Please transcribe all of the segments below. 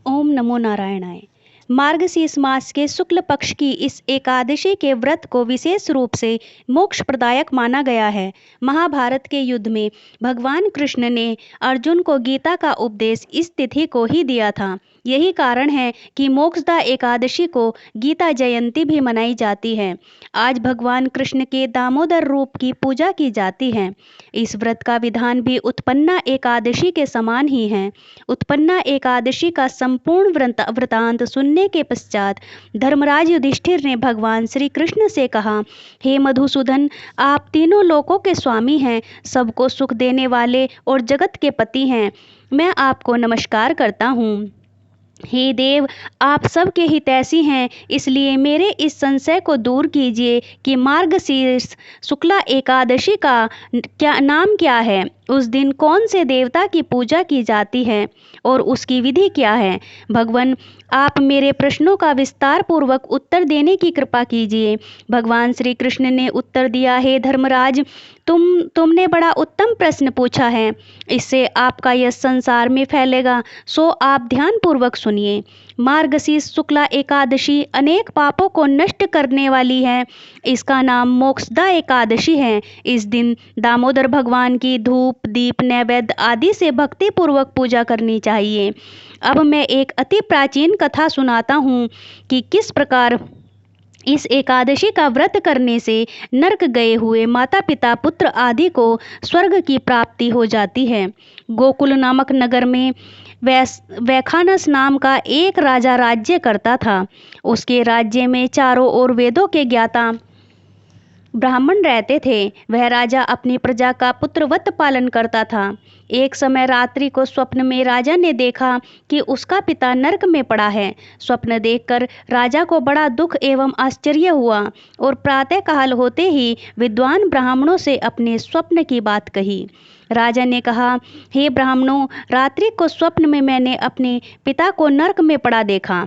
ओम नमो नारायणाय। मार्गशीर्ष मास के शुक्ल पक्ष की इस एकादशी के व्रत को विशेष रूप से मोक्ष प्रदायक माना गया है। महाभारत के युद्ध में भगवान कृष्ण ने अर्जुन को गीता का उपदेश इस तिथि को ही दिया था। यही कारण है कि मोक्षदा एकादशी को गीता जयंती भी मनाई जाती है। आज भगवान कृष्ण के दामोदर रूप की पूजा की जाती है। इस व्रत का विधान भी उत्पन्ना एकादशी के समान ही है। उत्पन्ना एकादशी का संपूर्ण वृतांत सुनने के पश्चात धर्मराज युधिष्ठिर ने भगवान श्री कृष्ण से कहा, हे मधुसूदन, आप तीनों लोकों के स्वामी हैं, सबको सुख देने वाले और जगत के पति हैं। मैं आपको नमस्कार करता हूँ। हे देव, आप सबके हितैषी हैं, इसलिए मेरे इस संशय को दूर कीजिए कि मार्गशीर्ष शुक्ला एकादशी का नाम क्या है, उस दिन कौन से देवता की पूजा की जाती है और उसकी विधि क्या है। भगवान, आप मेरे प्रश्नों का विस्तार पूर्वक उत्तर देने की कृपा कीजिए। भगवान श्री कृष्ण ने उत्तर दिया, हे धर्मराज, तुमने बड़ा उत्तम प्रश्न पूछा है। इससे आपका यश संसार में फैलेगा, सो आप ध्यान पूर्वक सुनिए। मार्गशीर्ष शुक्ला एकादशी अनेक पापों को नष्ट करने वाली है। इसका नाम मोक्षदा एकादशी है। इस दिन दामोदर भगवान की धूप, दीप, नैवेद्य आदि से भक्ति पूर्वक पूजा करनी चाहिए। अब मैं एक अति प्राचीन कथा सुनाता हूँ कि किस प्रकार इस एकादशी का व्रत करने से नरक गए हुए माता पिता पुत्र आदि को स्वर्ग की प्राप्ति हो जाती है। गोकुल नामक नगर में वैखानस नाम का एक राजा राज्य करता था। उसके राज्य में चारों ओर वेदों के ज्ञाता ब्राह्मण रहते थे। वह राजा अपनी प्रजा का पुत्रवत पालन करता था। एक समय रात्रि को स्वप्न में राजा ने देखा कि उसका पिता नरक में पड़ा है। स्वप्न देखकर राजा को बड़ा दुख एवं आश्चर्य हुआ और प्रातःकाल होते ही विद्वान ब्राह्मणों से अपने स्वप्न की बात कही। राजा ने कहा, हे ब्राह्मणों, रात्रि को स्वप्न में मैंने अपने पिता को नरक में पड़ा देखा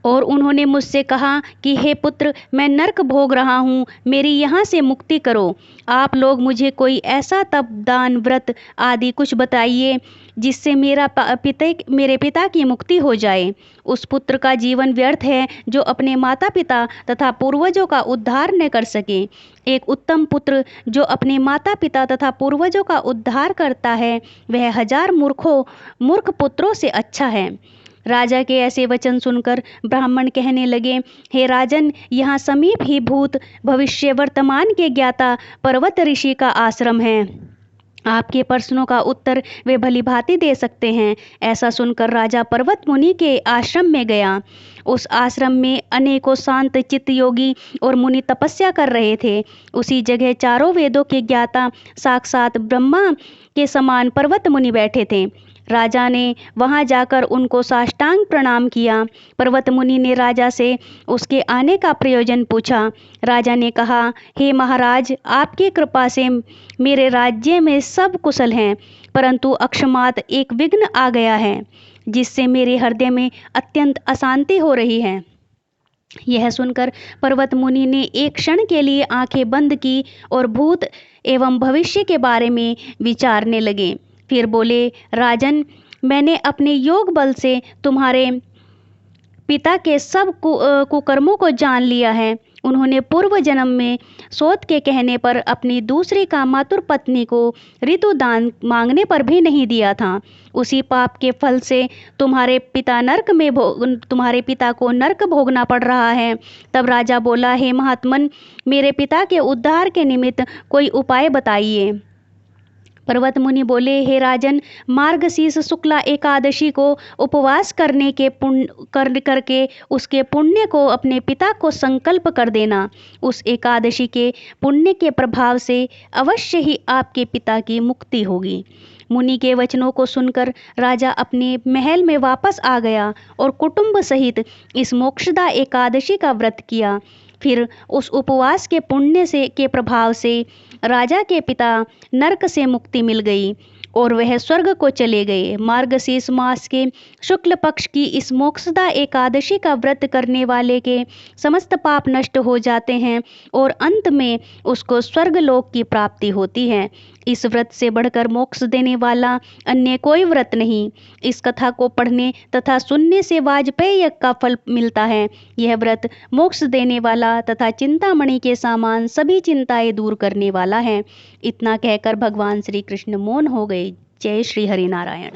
और उन्होंने मुझसे कहा कि हे पुत्र, मैं नरक भोग रहा हूँ, मेरी यहाँ से मुक्ति करो। आप लोग मुझे कोई ऐसा तप, दान, व्रत आदि कुछ बताइए जिससे मेरे पिता की मुक्ति हो जाए। उस पुत्र का जीवन व्यर्थ है जो अपने माता पिता तथा पूर्वजों का उद्धार न कर सके। एक उत्तम पुत्र जो अपने माता पिता तथा पूर्वजों का उद्धार करता है, वह 1000 मूर्ख पुत्रों से अच्छा है। राजा के ऐसे वचन सुनकर ब्राह्मण कहने लगे, हे राजन, यहाँ समीप ही भूत, भविष्य, वर्तमान के ज्ञाता पर्वत ऋषि का आश्रम है। आपके प्रश्नों का उत्तर वे भली भांति दे सकते हैं। ऐसा सुनकर राजा पर्वत मुनि के आश्रम में गया। उस आश्रम में अनेकों शांत चित्त योगी और मुनि तपस्या कर रहे थे। उसी जगह चारों वेदों के ज्ञाता साक्षात ब्रह्मा के समान पर्वत मुनि बैठे थे। राजा ने वहां जाकर उनको साष्टांग प्रणाम किया। पर्वत मुनि ने राजा से उसके आने का प्रयोजन पूछा। राजा ने कहा, हे महाराज, आपकी कृपा से मेरे राज्य में सब कुशल हैं, परंतु अकस्मात एक विघ्न आ गया है जिससे मेरे हृदय में अत्यंत अशांति हो रही है। यह सुनकर पर्वत मुनि ने एक क्षण के लिए आंखें बंद की और भूत एवं भविष्य के बारे में विचारने लगे। फिर बोले, राजन, मैंने अपने योग बल से तुम्हारे पिता के सब कुकर्मों को जान लिया है। उन्होंने पूर्व जन्म में सोत के कहने पर अपनी दूसरी कामातुर पत्नी को ऋतु दान मांगने पर भी नहीं दिया था। उसी पाप के फल से तुम्हारे पिता को नरक भोगना पड़ रहा है। तब राजा बोला, हे महात्मन, मेरे पिता के उद्धार के निमित्त कोई उपाय बताइए। पर्वत मुनि बोले, हे राजन, मार्गशीर्ष शुक्ला एकादशी को उपवास करके उसके पुण्य को अपने पिता को संकल्प कर देना। उस एकादशी के पुण्य के प्रभाव से अवश्य ही आपके पिता की मुक्ति होगी। मुनि के वचनों को सुनकर राजा अपने महल में वापस आ गया और कुटुंब सहित इस मोक्षदा एकादशी का व्रत किया। फिर उस उपवास के पुण्य के प्रभाव से राजा के पिता नरक से मुक्ति मिल गई और वह स्वर्ग को चले गए। मार्गशीर्ष मास के शुक्ल पक्ष की इस मोक्षदा एकादशी का व्रत करने वाले के समस्त पाप नष्ट हो जाते हैं और अंत में उसको स्वर्ग लोक की प्राप्ति होती है। इस व्रत से बढ़कर मोक्ष देने वाला अन्य कोई व्रत नहीं। इस कथा को पढ़ने तथा सुनने से वाजपेय यज्ञ का फल मिलता है। यह व्रत मोक्ष देने वाला तथा चिंतामणि के समान सभी चिंताएं दूर करने वाला है। इतना कहकर भगवान श्री कृष्ण मौन हो गए। जय श्री हरि नारायण।